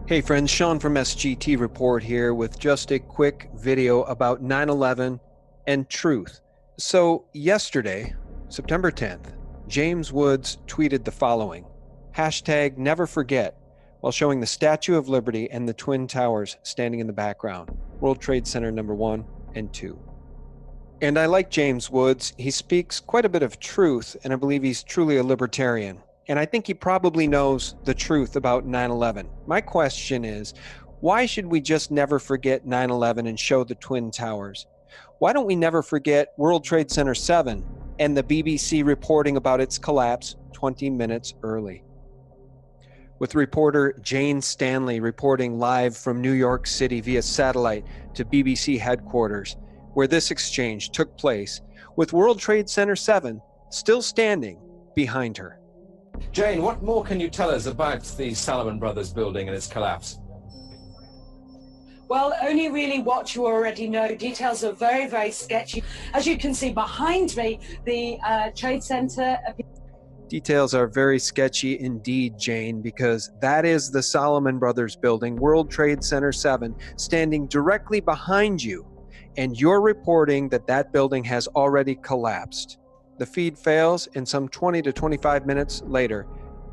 Hey friends, Sean from SGTreport here with just a quick video about 9/11 and truth. So yesterday, September 10th, James Woods tweeted the following, #NeverForget, while showing the Statue of Liberty and the Twin Towers standing in the background, World Trade Center number 1 and 2. And I like James Woods. He speaks quite a bit of truth, and I believe he's truly a libertarian. And I think he probably knows the truth about 9/11. My question is, why should we just never forget 9/11 and show the Twin Towers? Why don't we never forget World Trade Center 7 and the BBC reporting about its collapse 20 minutes early? With reporter Jane Stanley reporting live from New York City via satellite to BBC headquarters, where this exchange took place, with World Trade Center 7 still standing behind her. Jane, what more can you tell us about the Salomon Brothers building and its collapse? Well, only really what you already know. Details are very, very sketchy. As you can see behind me, the Trade Center. Details are very sketchy indeed, Jane, because that is the Salomon Brothers building, World Trade Center 7, standing directly behind you. And you're reporting that that building has already collapsed. The feed fails, and some 20 to 25 minutes later,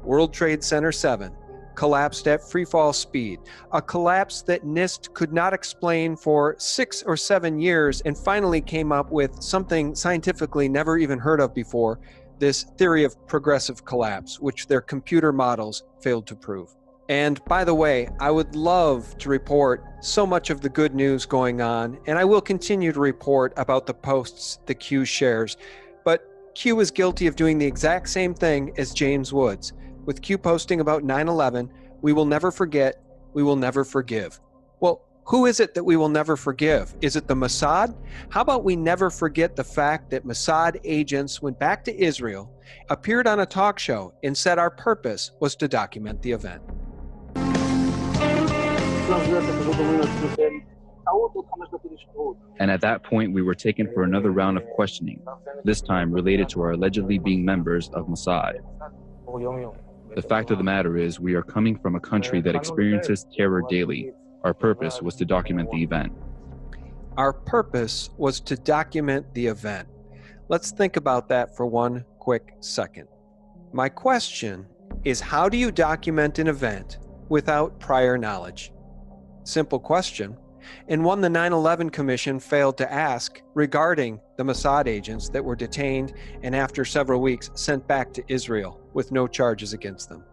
World Trade Center 7 collapsed at freefall speed, a collapse that NIST could not explain for 6 or 7 years and finally came up with something scientifically never even heard of before, this theory of progressive collapse, which their computer models failed to prove. And by the way, I would love to report so much of the good news going on, and I will continue to report about the posts that Q shares, but Q is guilty of doing the exact same thing as James Woods. With Q posting about 9/11, we will never forget, we will never forgive. Well, who is it that we will never forgive? Is it the Mossad? How about we never forget the fact that Mossad agents went back to Israel, appeared on a talk show, and said our purpose was to document the event. And at that point, we were taken for another round of questioning, this time related to our allegedly being members of Mossad. The fact of the matter is, we are coming from a country that experiences terror daily. Our purpose was to document the event. Our purpose was to document the event. Let's think about that for one quick second. My question is, how do you document an event without prior knowledge? Simple question, and one the 9/11 Commission failed to ask regarding the Mossad agents that were detained and after several weeks sent back to Israel with no charges against them.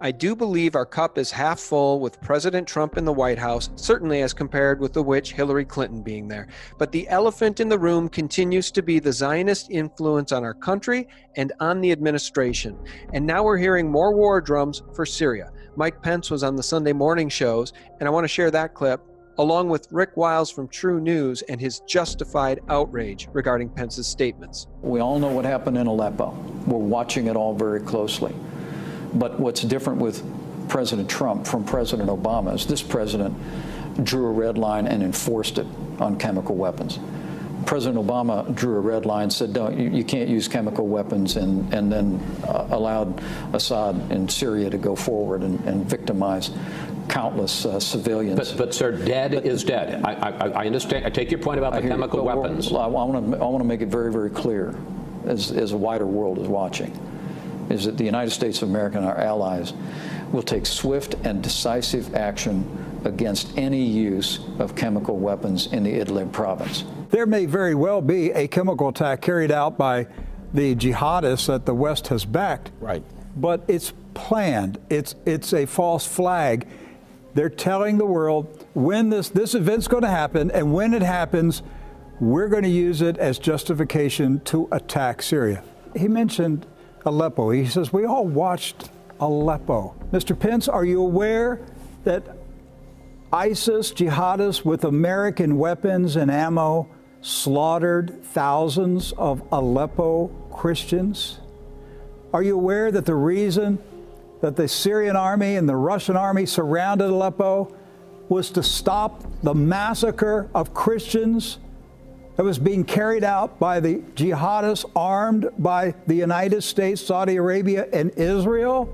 I do believe our cup is half full with President Trump in the White House, certainly as compared with the witch Hillary Clinton being there. But the elephant in the room continues to be the Zionist influence on our country and on the administration. And now we're hearing more war drums for Syria. Mike Pence was on the Sunday morning shows, and I want to share that clip, along with Rick Wiles from True News and his justified outrage regarding Pence's statements. We all know what happened in Aleppo. We're watching it all very closely. But what's different with President Trump from President Obama is this president drew a red line and enforced it on chemical weapons. President Obama drew a red line, said, "No, you can't use chemical weapons," and then allowed Assad in Syria to go forward and victimize countless civilians. But sir, dead is dead. I understand. I take your point about the chemical weapons. I want to make it very, very clear, as a wider world is watching, is that the United States of America and our allies will take swift and decisive action against any use of chemical weapons in the Idlib province. There may very well be a chemical attack carried out by the jihadists that the West has backed. Right. But it's planned. It's a false flag. They're telling the world when this event's going to happen, and when it happens, we're going to use it as justification to attack Syria. He mentioned Aleppo. He says, we all watched Aleppo. Mr. Pence, are you aware that ISIS jihadists with American weapons and ammo slaughtered thousands of Aleppo Christians? Are you aware that the reason that the Syrian army and the Russian army surrounded Aleppo was to stop the massacre of Christians that was being carried out by the jihadists armed by the United States, Saudi Arabia, and Israel?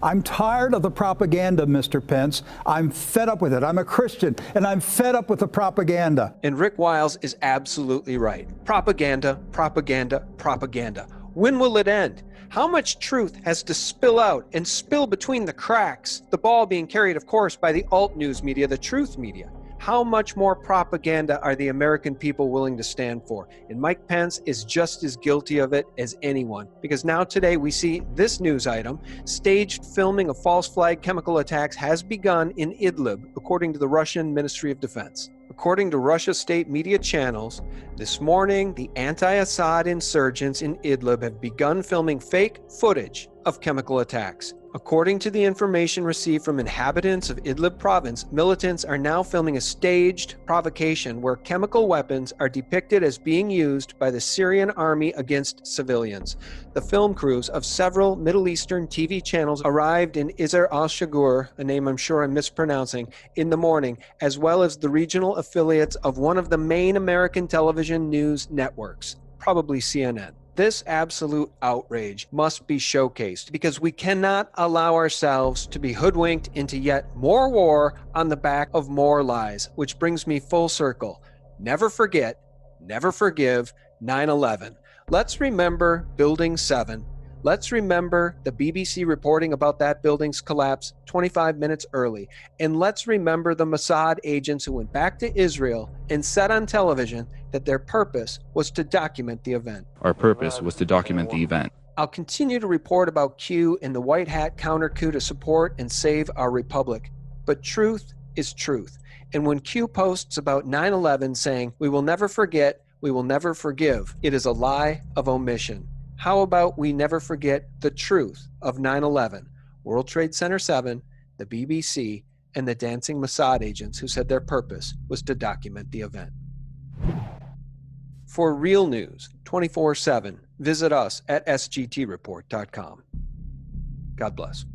I'm tired of the propaganda, Mr. Pence. I'm fed up with it. I'm a Christian, and I'm fed up with the propaganda. And Rick Wiles is absolutely right. Propaganda, propaganda, propaganda. When will it end? How much truth has to spill out and spill between the cracks? The ball being carried, of course, by the alt news media, the truth media. How much more propaganda are the American people willing to stand for? And Mike Pence is just as guilty of it as anyone. Because now today we see this news item: staged filming of false flag chemical attacks has begun in Idlib, according to the Russian Ministry of Defense. According to Russia's state media channels, this morning the anti-Assad insurgents in Idlib have begun filming fake footage of chemical attacks. According to the information received from inhabitants of Idlib province, militants are now filming a staged provocation where chemical weapons are depicted as being used by the Syrian army against civilians. The film crews of several Middle Eastern TV channels arrived in Izar al-Shagur, a name I'm sure I'm mispronouncing, in the morning, as well as the regional affiliates of one of the main American television news networks, probably CNN. This absolute outrage must be showcased because we cannot allow ourselves to be hoodwinked into yet more war on the back of more lies, which brings me full circle. Never forget, never forgive 9/11. Let's remember Building 7. Let's remember the BBC reporting about that building's collapse 25 minutes early. And let's remember the Mossad agents who went back to Israel and said on television that their purpose was to document the event. Our purpose was to document the event. I'll continue to report about Q and the white hat counter coup to support and save our republic. But truth is truth. And when Q posts about 9/11 saying, "We will never forget, we will never forgive," it is a lie of omission. How about we never forget the truth of 9/11, World Trade Center 7, the BBC, and the dancing Mossad agents who said their purpose was to document the event. For real news, 24/7, visit us at sgtreport.com. God bless.